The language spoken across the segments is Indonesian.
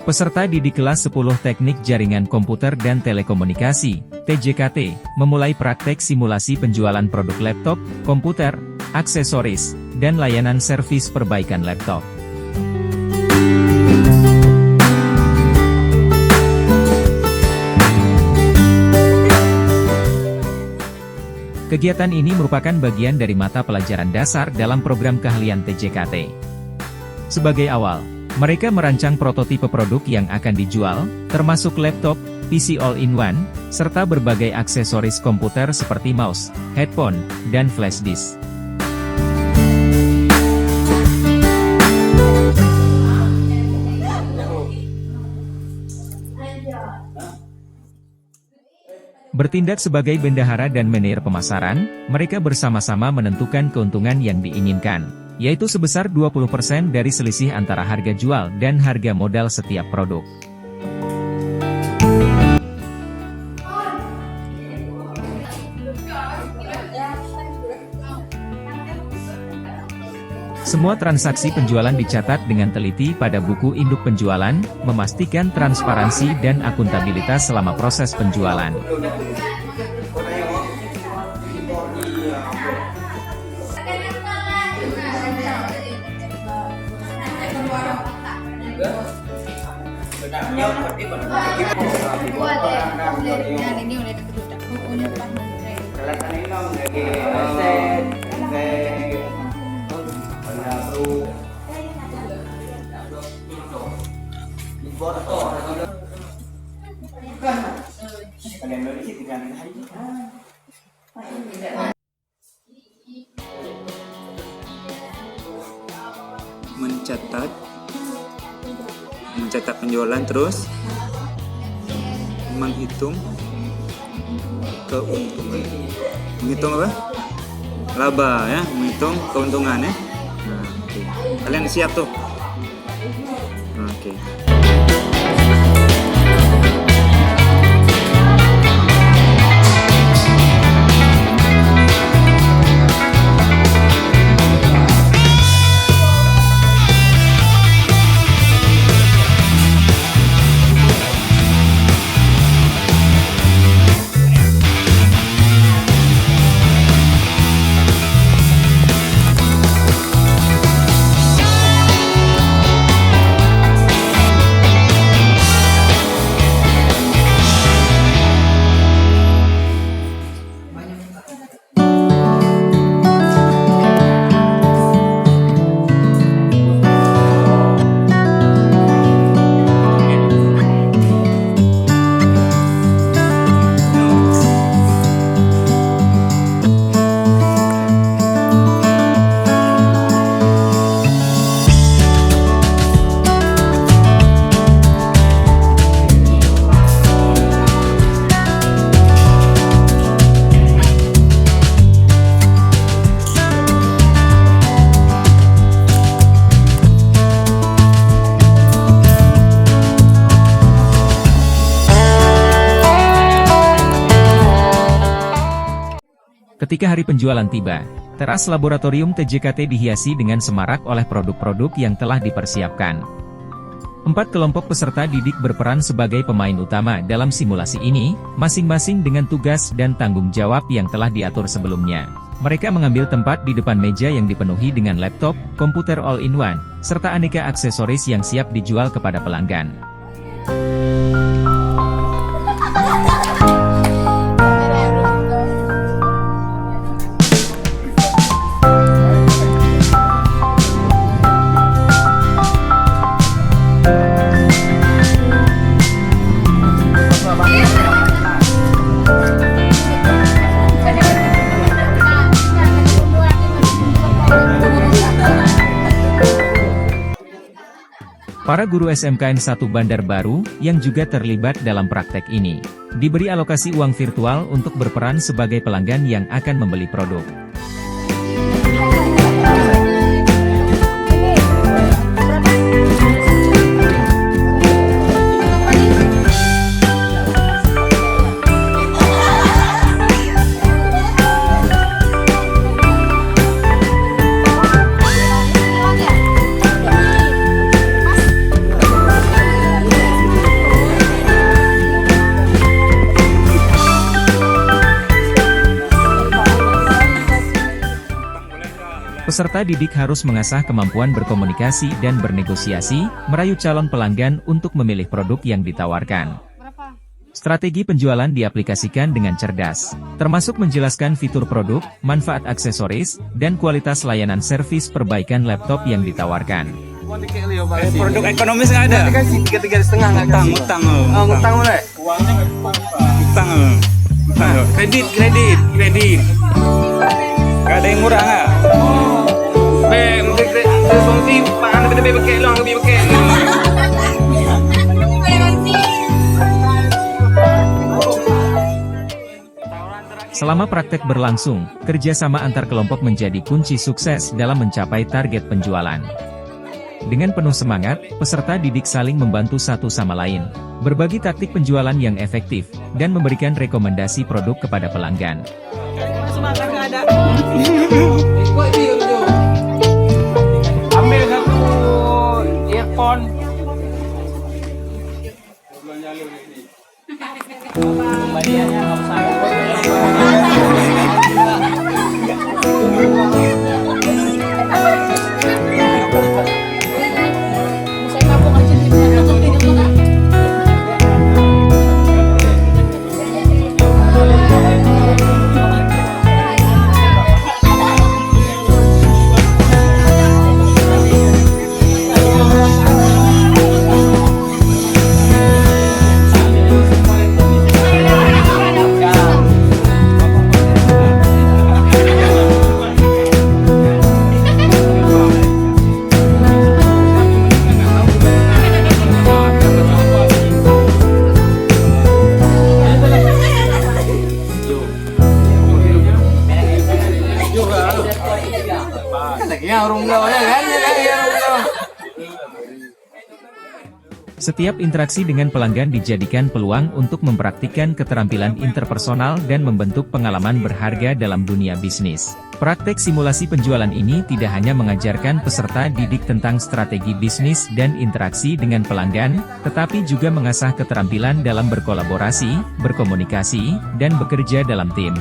Peserta didik kelas 10 Teknik Jaringan Komputer dan Telekomunikasi, TJKT, memulai praktek simulasi penjualan produk laptop, komputer, aksesoris, dan layanan servis perbaikan laptop. Kegiatan ini merupakan bagian dari mata pelajaran dasar dalam program keahlian TJKT. Sebagai awal, mereka merancang prototipe produk yang akan dijual, termasuk laptop, PC all-in-one, serta berbagai aksesoris komputer seperti mouse, headphone, dan flash disk. Bertindak sebagai bendahara dan manajer pemasaran, mereka bersama-sama menentukan keuntungan yang diinginkan, yaitu sebesar 20% dari selisih antara harga jual dan harga modal setiap produk. Semua transaksi penjualan dicatat dengan teliti pada buku induk penjualan, memastikan transparansi dan akuntabilitas selama proses penjualan. mencatat penjualan, terus menghitung keuntungan, menghitung apa? Laba ya, menghitung keuntungan ya. Nah, okay. Kalian siap tuh? Oke. Ketika hari penjualan tiba, teras laboratorium TJKT dihiasi dengan semarak oleh produk-produk yang telah dipersiapkan. 4 kelompok peserta didik berperan sebagai pemain utama dalam simulasi ini, masing-masing dengan tugas dan tanggung jawab yang telah diatur sebelumnya. Mereka mengambil tempat di depan meja yang dipenuhi dengan laptop, komputer all-in-one, serta aneka aksesoris yang siap dijual kepada pelanggan. Para guru SMKN 1 Bandar Baru, yang juga terlibat dalam praktek ini, diberi alokasi uang virtual untuk berperan sebagai pelanggan yang akan membeli produk. Peserta didik harus mengasah kemampuan berkomunikasi dan bernegosiasi, merayu calon pelanggan untuk memilih produk yang ditawarkan. Strategi penjualan diaplikasikan dengan cerdas, termasuk menjelaskan fitur produk, manfaat aksesoris, dan kualitas layanan servis perbaikan laptop yang ditawarkan. Produk ekonomis nggak ada? Dikasih 3,5 Utang. Utang boleh? Utang. Kredit. Gak ada yang murah nggak? Mungkin solusi pangan lebih pakai lebih pakai. Selama praktek berlangsung, kerjasama antar kelompok menjadi kunci sukses dalam mencapai target penjualan. Dengan penuh semangat, peserta didik saling membantu satu sama lain, berbagi taktik penjualan yang efektif, dan memberikan rekomendasi produk kepada pelanggan. Ambil satu earphone. Kembaliannya nggak usah. Setiap interaksi dengan pelanggan dijadikan peluang untuk mempraktikkan keterampilan interpersonal dan membentuk pengalaman berharga dalam dunia bisnis. Praktek simulasi penjualan ini tidak hanya mengajarkan peserta didik tentang strategi bisnis dan interaksi dengan pelanggan, tetapi juga mengasah keterampilan dalam berkolaborasi, berkomunikasi, dan bekerja dalam tim.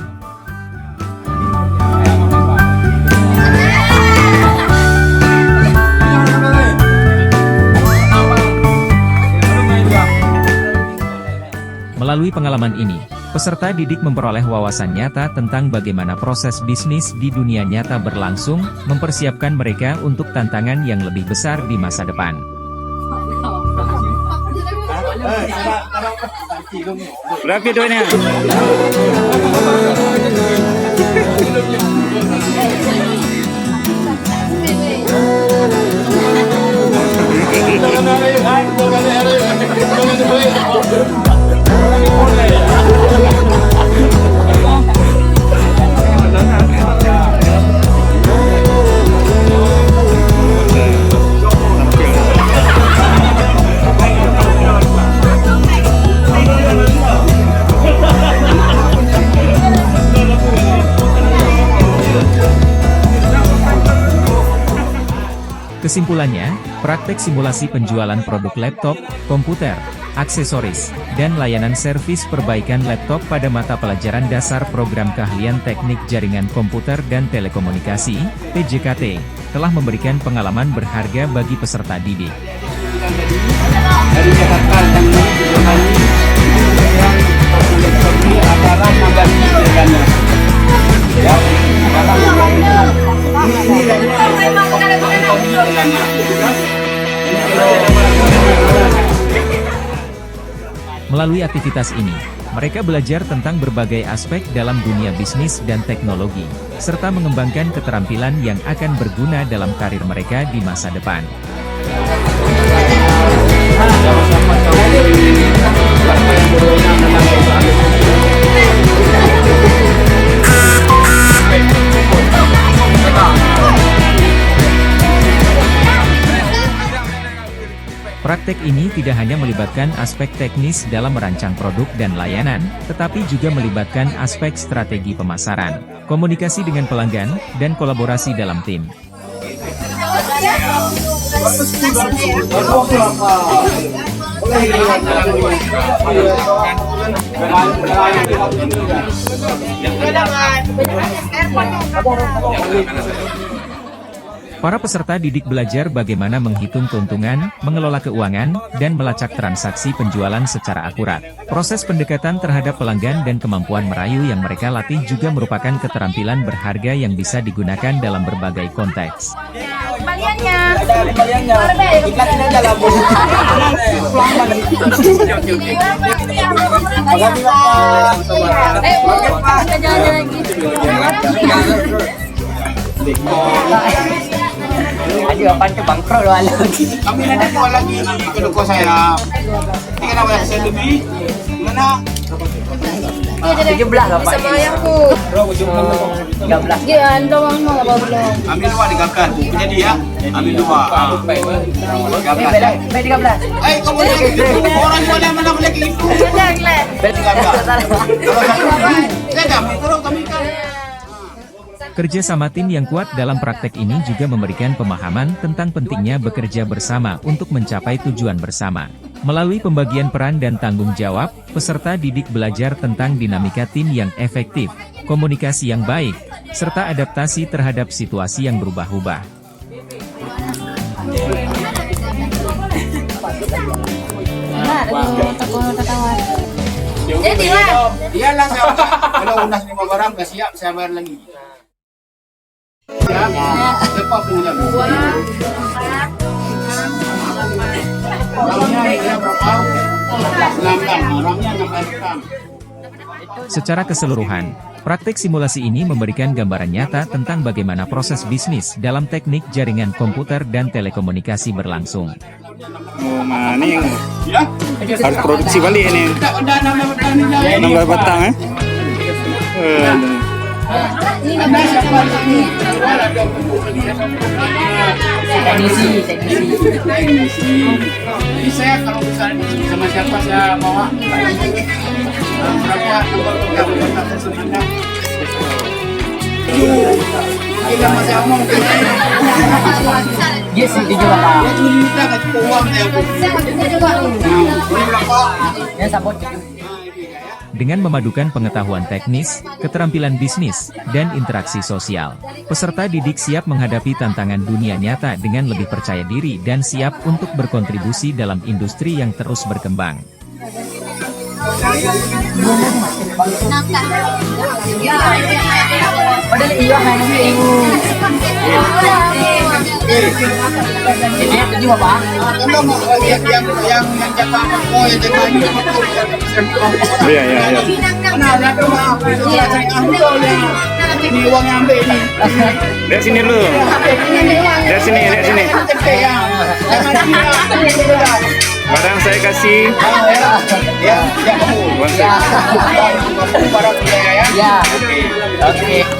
Melalui pengalaman ini, peserta didik memperoleh wawasan nyata tentang bagaimana proses bisnis di dunia nyata berlangsung, mempersiapkan mereka untuk tantangan yang lebih besar di masa depan. Berapa duitnya? Kesimpulannya, praktek simulasi penjualan produk laptop, komputer, aksesoris, dan layanan servis perbaikan laptop pada mata pelajaran dasar program keahlian teknik jaringan komputer dan telekomunikasi, PJKT, telah memberikan pengalaman berharga bagi peserta didik. Dari Jakarta yang acara mengganti ya, Melalui aktivitas ini, mereka belajar tentang berbagai aspek dalam dunia bisnis dan teknologi, serta mengembangkan keterampilan yang akan berguna dalam karir mereka di masa depan. Praktek ini tidak hanya melibatkan aspek teknis dalam merancang produk dan layanan, tetapi juga melibatkan aspek strategi pemasaran, komunikasi dengan pelanggan, dan kolaborasi dalam tim. Para peserta didik belajar bagaimana menghitung keuntungan, mengelola keuangan, dan melacak transaksi penjualan secara akurat. Proses pendekatan terhadap pelanggan dan kemampuan merayu yang mereka latih juga merupakan keterampilan berharga yang bisa digunakan dalam berbagai konteks. Kembaliannya. Iklasin aja lah, Bu. Kita jalan lagi. Aduh, apaan tuh bangkrut lo alam. Kami nanti jual lagi ke toko saya. Ini kenapa yang saya lebih? Mana? 17 apa? Sama ayahku. 13. Gian doang mau apa belum? Ambil dua digabkan. Jadi ya, ambil dua. Digabkan. 13. Kamu lagi orang boleh mana boleh gitu. Jangan leh. Kerja sama tim yang kuat dalam praktek ini juga memberikan pemahaman tentang pentingnya bekerja bersama untuk mencapai tujuan bersama. Melalui pembagian peran dan tanggung jawab, peserta didik belajar tentang dinamika tim yang efektif, komunikasi yang baik, serta adaptasi terhadap situasi yang berubah-ubah. Jadi lah. Iyalah saya kalau unas 5 barang nggak siap saya bayar lagi. Siap. Cepat pulang. Orangnya berapa? 16. Orangnya 16. Secara keseluruhan, praktek simulasi ini memberikan gambaran nyata tentang bagaimana proses bisnis dalam teknik jaringan komputer dan telekomunikasi berlangsung. Mana yang harus produksi balik ini? Nomor batang Jadi saya kalau misalnya sama siapa saya bawa berapa kontak sebenarnya. Kita masih omong Yes, itu juga Pak. dia cuma minta kasih uang saya pun. Ini berapa? Ya sabot itu. Dengan memadukan pengetahuan teknis, keterampilan bisnis, dan interaksi sosial, peserta didik siap menghadapi tantangan dunia nyata dengan lebih percaya diri dan siap untuk berkontribusi dalam industri yang terus berkembang. Padahal iya hanya ini itu juga Pak. Kamu mau yang jaga oh yang jaga ini Iya. nah ada rumah ini uang yang ambil ini Lihat sini lu. Lihat sini. Barang saya kasih. ya kamu Uang saya. barang saya ya Ya. Oke.